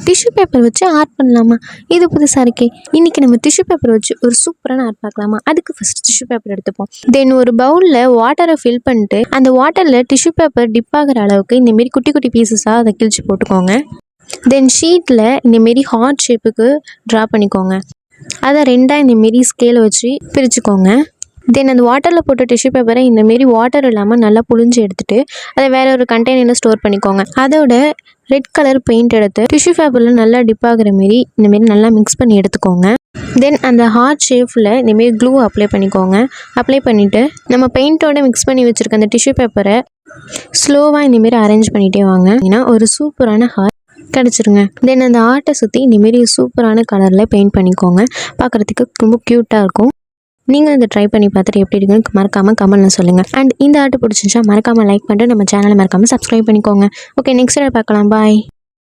Tissue paper வச்சு art பண்ணலாமா? இது புதுசாக இருக்கே. இன்றைக்கி நம்ம டிஷ்யூ பேப்பர் வச்சு ஒரு சூப்பரான ஆர்ட் பார்க்கலாமா? அதுக்கு ஃபஸ்ட் டிஷ்யூ பேப்பர் எடுத்துப்போம். தென் ஒரு பவுலில் வாட்டரை ஃபில் பண்ணிட்டு அந்த வாட்டரில் டிஷ்யூ பேப்பர் டிப் ஆகிற அளவுக்கு இந்தமாரி குட்டி குட்டி பீசஸாக அதை கிழிச்சு போட்டுக்கோங்க. தென் ஷீட்டில் இந்தமாரி ஹார்ட் ஷேப்புக்கு ட்ரா பண்ணிக்கோங்க. அதை ரெண்டாக இந்தமாரி ஸ்கேலை வச்சு பிரிச்சுக்கோங்க. தென் அந்த வாட்டரில் போட்ட டிஷ்யூ பேப்பரை இந்தமாரி வாட்டர் இல்லாமல் நல்லா புழிஞ்சு எடுத்துகிட்டு அதை வேறு ஒரு கண்டெய்னரில் ஸ்டோர் பண்ணிக்கோங்க. அதோட ரெட் கலர் பெயிண்ட் எடுத்து டிஷ்யூ பேப்பரில் நல்லா டிப் ஆகிற மாரி இந்தமாரி நல்லா மிக்ஸ் பண்ணி எடுத்துக்கோங்க. தென் அந்த ஹார்ட் ஷேப்பில் இந்தமாரி க்ளூ அப்ளை பண்ணிக்கோங்க. அப்ளை பண்ணிவிட்டு நம்ம பெயிண்ட்டோட மிக்ஸ் பண்ணி வச்சுருக்க அந்த டிஷ்யூ பேப்பரை ஸ்லோவாக இந்தமாரி அரேஞ்ச் பண்ணிகிட்டே வாங்க. ஏன்னா ஒரு சூப்பரான ஹார்ட் கிடச்சிருங்க. தென் அந்த ஆர்ட்டை சுற்றி இந்தமாரி சூப்பரான கலரில் பெயிண்ட் பண்ணிக்கோங்க. பார்க்குறதுக்கு ரொம்ப க்யூட்டாக இருக்கும். நீங்கள் இதை ட்ரை பண்ணி பார்த்துட்டு எப்படி இருக்குன்னு மறக்காமல் கமெண்ட்டில் சொல்லுங்கள். அண்ட் இந்த ஆர்ட் பிடிச்சிருந்துச்சா மறக்காமல் லைக் பண்ணிட்டு நம்ம சேனலை மறக்காமல் சப்ஸ்கிரைப் பண்ணிக்கோங்க. ஓகே, நெக்ஸ்ட் பார்க்கலாம். பாய்.